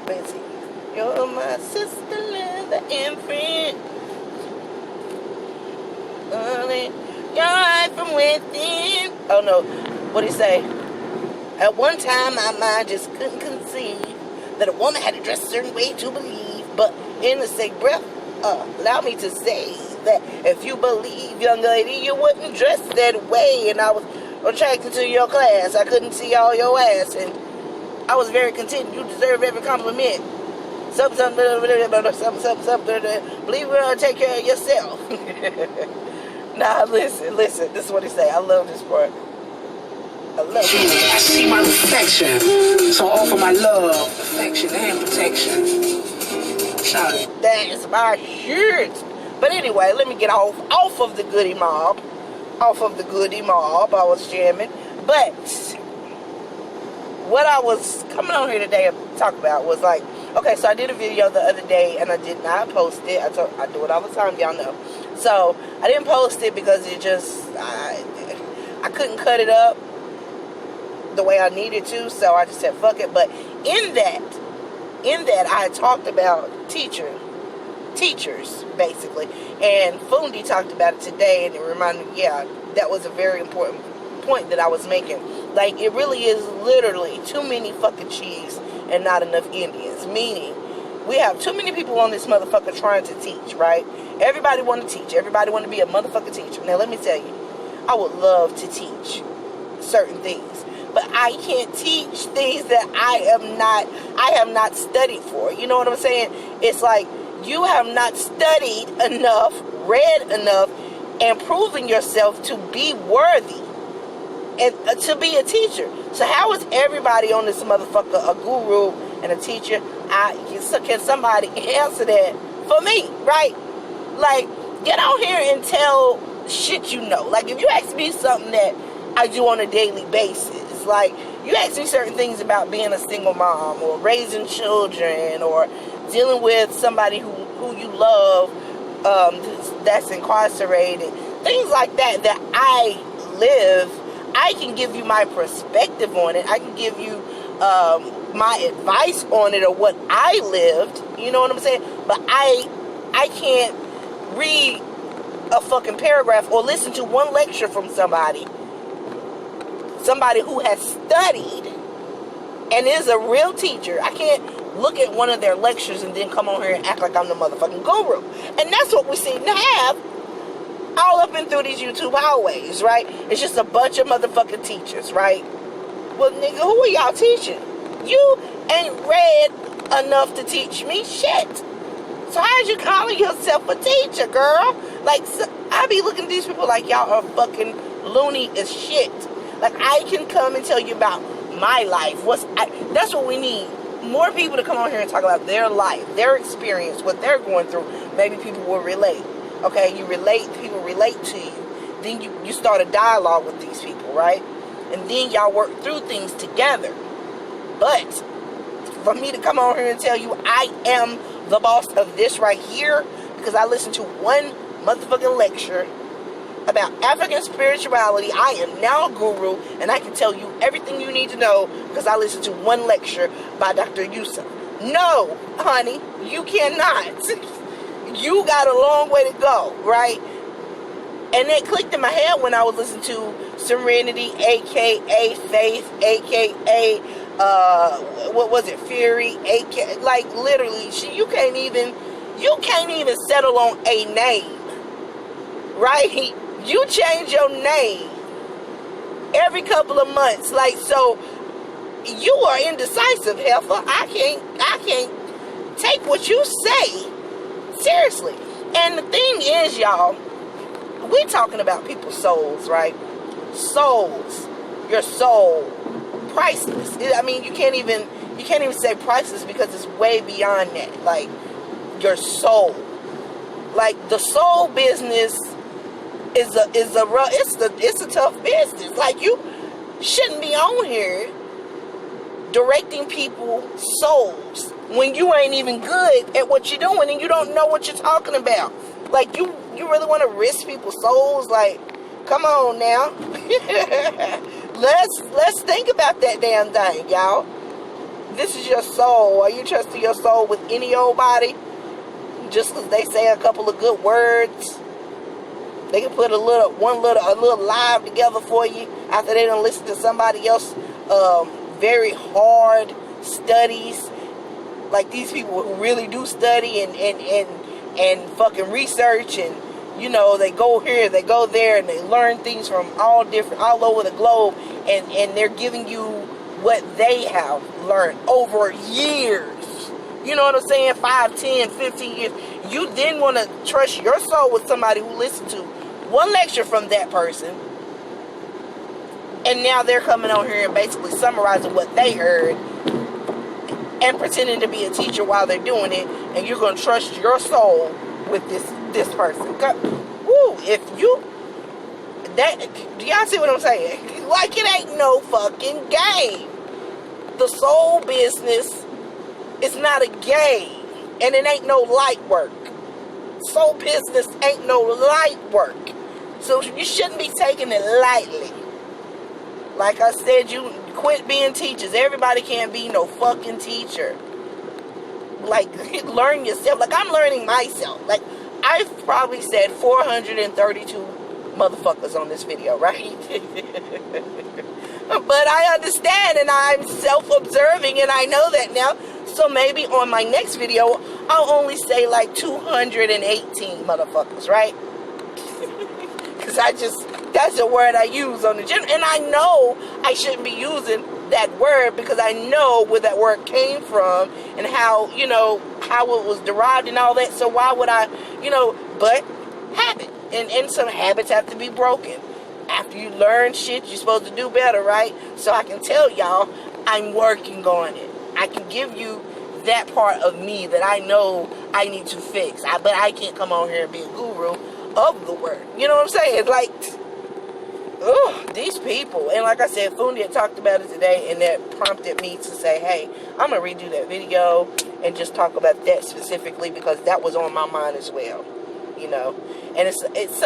Betsy. You're my sister, the infant. Your life from within. Oh no, what did he say? At one time, my mind just couldn't conceive that a woman had to dress a certain way to believe. But in the same breath, allow me to say that if you believe, young lady, you wouldn't dress that way. And I was attracted to your class. I couldn't see all your ass, and I was very content. You deserve every compliment. Something, believe it or not, take care of yourself. Nah, listen. This is what he say. I love this part. I love it. I see my reflection, so I offer my love, affection, and protection. Shout it. That's my shit. But anyway, let me get off of the goody mob. Off of the goody mob. I was jamming. But what I was coming on here today to talk about was like, okay, so I did a video the other day and I did not post it. I do it all the time, y'all know. So I didn't post it because it just, I couldn't cut it up the way I needed to, so I just said fuck it. But in that I talked about teachers basically, and Fundi talked about it today, and it reminded me, yeah, that was a very important point that I was making. Like, it really is literally too many fucking cheese and not enough Indians, meaning we have too many people on this motherfucker trying to teach, right? Everybody want to teach. Everybody want to be a motherfucking teacher. Now, let me tell you, I would love to teach certain things, but I can't teach things that I have not studied for. You know what I'm saying? It's like you have not studied enough, read enough, and proven yourself to be worthy and to be a teacher. So how is everybody on this motherfucker a guru and a teacher? Can somebody answer that for me, right? Like, get out here and tell shit you know. Like, if you ask me something that I do on a daily basis, like, you ask me certain things about being a single mom or raising children or dealing with somebody who you love that's incarcerated, things like that I live, I can give you my perspective on it. I can give you my advice on it or what I lived. You know what I'm saying? But I can't read a fucking paragraph or listen to one lecture from somebody who has studied and is a real teacher. I can't look at one of their lectures and then come on here and act like I'm the motherfucking guru. And that's what we seem to have all up and through these YouTube hallways, right? It's just a bunch of motherfucking teachers, right? Well, nigga, who are y'all teaching? You ain't read enough to teach me shit. So how's you calling yourself a teacher, girl? Like, so, I be looking at these people like y'all are fucking loony as shit. Like, I can come and tell you about my life. That's what we need. More people to come on here and talk about their life, their experience, what they're going through. Maybe people will relate. Okay, you relate, people relate to you. Then you start a dialogue with these people, right? And then y'all work through things together. But for me to come on here and tell you I am the boss of this right here because I listened to one motherfucking lecture about African spirituality, I am now a guru and I can tell you everything you need to know because I listened to one lecture by Dr. Yusuf. No, honey, you cannot. You got a long way to go, right? And it clicked in my head when I was listening to Serenity, aka Faith, aka what was it, Fury, aka, like, literally, you can't even settle on a name, right? You change your name every couple of months, like, so you are indecisive, heifer. I can't take what you say seriously. And the thing is, y'all, we're talking about people's souls, right? Souls, your soul, priceless. I mean, you can't even say priceless because it's way beyond that. Like, your soul, like, the soul business is a tough business. Like, you shouldn't be on here directing people's souls when you ain't even good at what you're doing and you don't know what you're talking about. Like, you really want to risk people's souls? Like, come on now. Let's think about that damn thing, y'all. this is your soul. Are you trusting your soul with any old body? Just because they say a couple of good words, they can put a little live together for you after they done listen to somebody else very hard studies. Like these people who really do study and fucking research, and you know, they go here, they go there, and they learn things from all over the globe, and they're giving you what they have learned over years. You know what I'm saying? 5, 10, 15 years. You then want to trust your soul with somebody who listened to one lecture from that person, and now they're coming on here and basically summarizing what they heard and pretending to be a teacher while they're doing it, and you're going to trust your soul with this person. Woo, if you... do y'all see what I'm saying? Like, it ain't no fucking game. The soul business is not a game, and it ain't no light work. Soul business ain't no light work. So you shouldn't be taking it lightly. Like I said, you quit being teachers. Everybody can't be no fucking teacher. Like, learn yourself. Like, I'm learning myself. Like, I've probably said 432 motherfuckers on this video, right? But I understand, and I'm self-observing, and I know that now. So maybe on my next video, I'll only say like 218 motherfuckers, right? Because that's a word I use on the general. And I know I shouldn't be using that word because I know where that word came from and how, you know, how it was derived and all that. So why would I, you know, but habit. And some habits have to be broken. After you learn shit, you're supposed to do better, right? So I can tell y'all, I'm working on it. I can give you that part of me that I know I need to fix. But I can't come on here and be a guru of the word. You know what I'm saying? Like, ugh, these people. And like I said, Fundi had talked about it today, and that prompted me to say, hey, I'm going to redo that video and just talk about that specifically because that was on my mind as well. You know? And it's something